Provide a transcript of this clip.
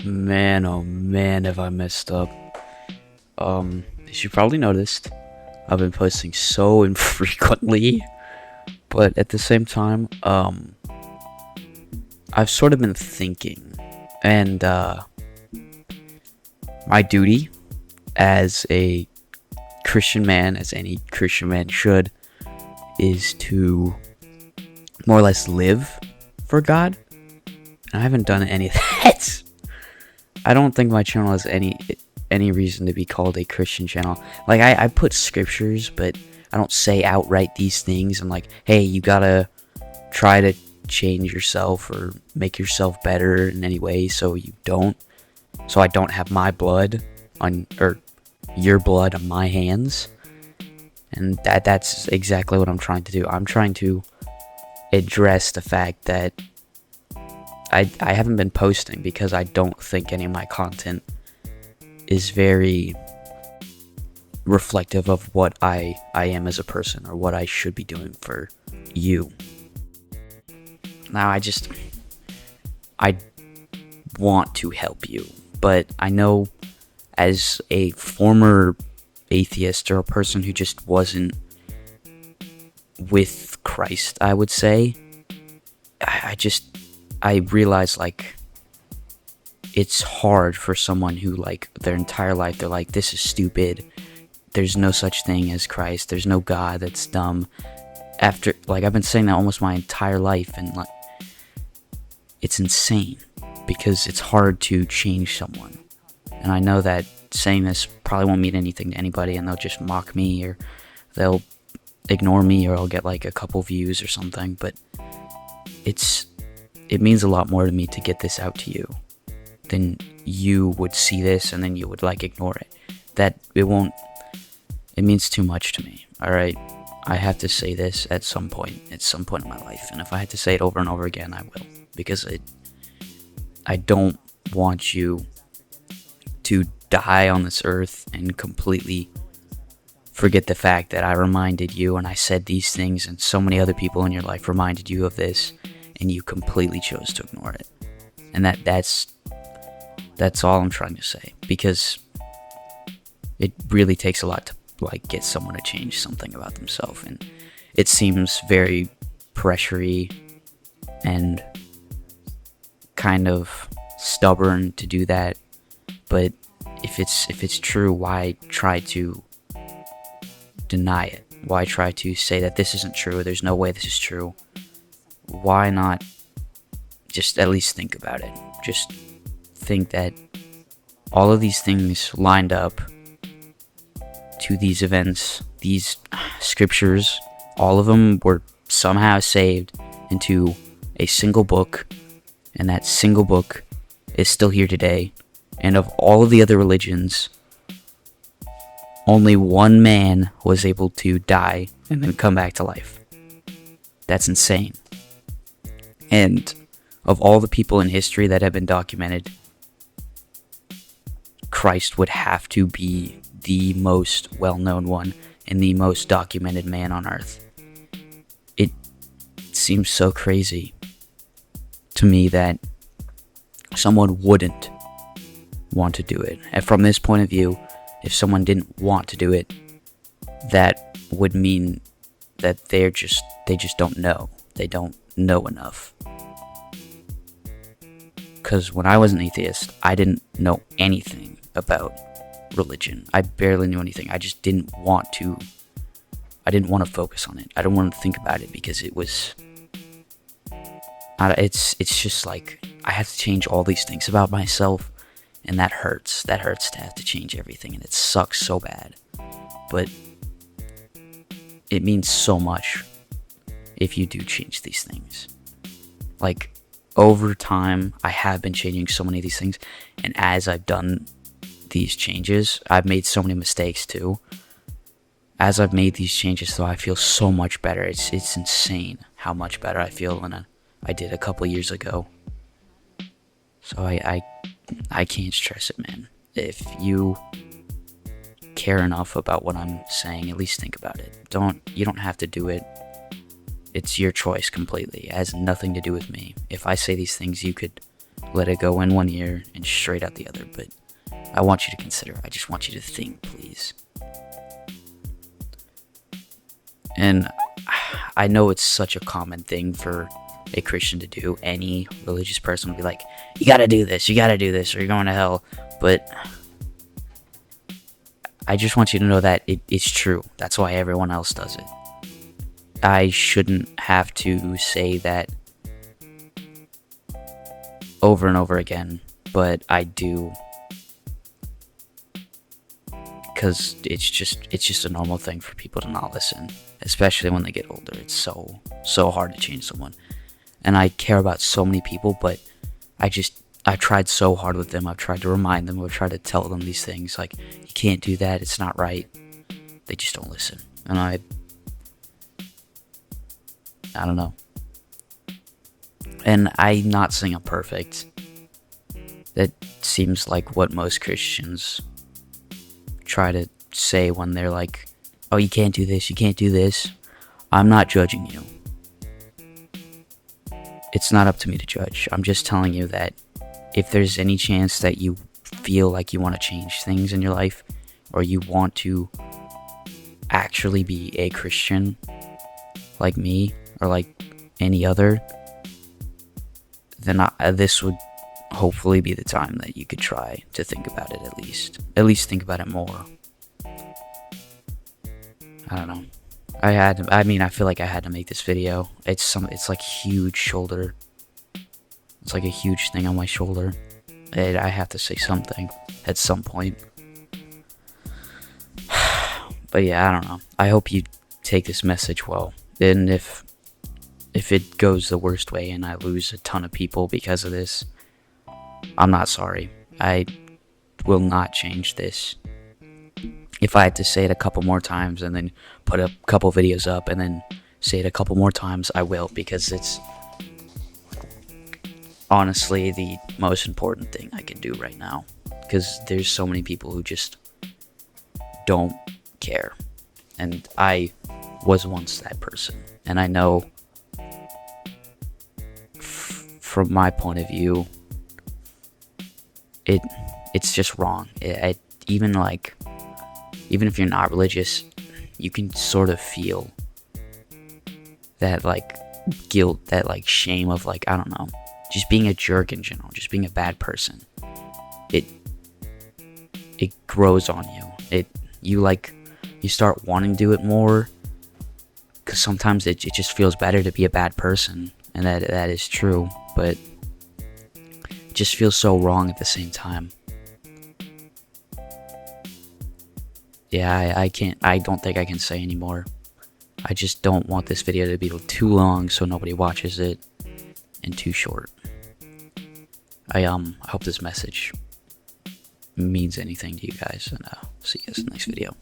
Man, oh man, have I messed up. As you probably noticed, I've been posting so infrequently, but at the same time, I've sort of been thinking, and my duty as a Christian man, as any Christian man should, is to more or less live for God. And I haven't done any of that. I don't think my channel has any reason to be called a Christian channel. Like, I put scriptures, but I don't say outright these things. I'm like, hey, you gotta try to change yourself or make yourself better in any way so I don't have my blood on, or your blood on my hands. And that's exactly what I'm trying to do. I'm trying to address the fact that I haven't been posting because I don't think any of my content is very reflective of what I am as a person or what I should be doing for you. Now, I want to help you, but I know as a former atheist or a person who just wasn't with Christ, I would say, I realize, like, it's hard for someone who, like, their entire life, they're like, this is stupid. There's no such thing as Christ. There's no God. That's dumb. After, like, I've been saying that almost my entire life, and, like, it's insane because it's hard to change someone. And I know that saying this probably won't mean anything to anybody, and they'll just mock me, or they'll ignore me, or I'll get, like, a couple views or something, but it means a lot more to me to get this out to you than you would see this and then you would, like, ignore it. It means too much to me, alright? I have to say this at some point in my life, and if I had to say it over and over again, I will, because I don't want you to die on this earth and completely forget the fact that I reminded you and I said these things, and so many other people in your life reminded you of this, and you completely chose to ignore it. And that's all I'm trying to say, because it really takes a lot to, like, get someone to change something about themselves, and it seems very pressury and kind of stubborn to do that. But if it's true, why try to deny it? Why try to say that this isn't true? There's no way this is true. Why not just at least think about it? Just think that all of these things lined up to these events, these scriptures, all of them were somehow saved into a single book, and that single book is still here today. And of all of the other religions, only one man was able to die and then come back to life. That's insane. And of all the people in history that have been documented, Christ would have to be the most well-known one and the most documented man on earth. It seems so crazy to me that someone wouldn't want to do it. And from this point of view, if someone didn't want to do it, that would mean that they just don't know. They don't know enough. Because when I was an atheist, I didn't know anything about religion. I barely knew anything. I just didn't want to. I didn't want to focus on it. I didn't want to think about it because it was. It's just like I have to change all these things about myself, and that hurts. That hurts to have to change everything, and it sucks so bad. But it means so much if you do change these things. Like, over time, I have been changing so many of these things, and as I've done these changes, I've made so many mistakes too. As I've made these changes, though, I feel so much better. It's insane how much better I feel than I did a couple years ago. So I can't stress it, man. If you care enough about what I'm saying, at least think about it. You don't have to do it. It's your choice completely. It has nothing to do with me. If I say these things, you could let it go in one ear and straight out the other, but I want you to consider. I just want you to think, please. And I know it's such a common thing for a Christian to do. Any religious person would be like, you gotta do this, or you're going to hell. But I just want you to know that it's true. That's why everyone else does it. I shouldn't have to say that over and over again, but I do, because it's just a normal thing for people to not listen, especially when they get older. It's so hard to change someone, and I care about so many people, but I've tried so hard with them. I've tried to remind them, I've tried to tell them these things, like, you can't do that, it's not right. They just don't listen, and I don't know. And I'm not saying I'm perfect. That seems like what most Christians try to say when they're like, oh, you can't do this, you can't do this. I'm not judging you. It's not up to me to judge. I'm just telling you that if there's any chance that you feel like you want to change things in your life, or you want to actually be a Christian like me, or like any other, then this would hopefully be the time that you could try to think about it at least. At least think about it more. I don't know. I feel like I had to make this video. It's like huge shoulder. It's like a huge thing on my shoulder. I have to say something at some point. But yeah, I don't know. I hope you take this message well. And if it goes the worst way and I lose a ton of people because of this, I'm not sorry. I will not change this. If I had to say it a couple more times and then put a couple videos up and then say it a couple more times, I will, because it's honestly the most important thing I can do right now. Because there's so many people who just don't care. And I was once that person. And I know from my point of view, it's just wrong. Even if you're not religious, you can sort of feel that like guilt, that like shame of like, I don't know, just being a jerk in general, just being a bad person. It grows on you. You start wanting to do it more, because sometimes it just feels better to be a bad person, and that is true, but it just feels so wrong at the same time. Yeah, I don't think I can say anymore. I just don't want this video to be too long so nobody watches it, and too short. I hope this message means anything to you guys, and see you guys in the next video.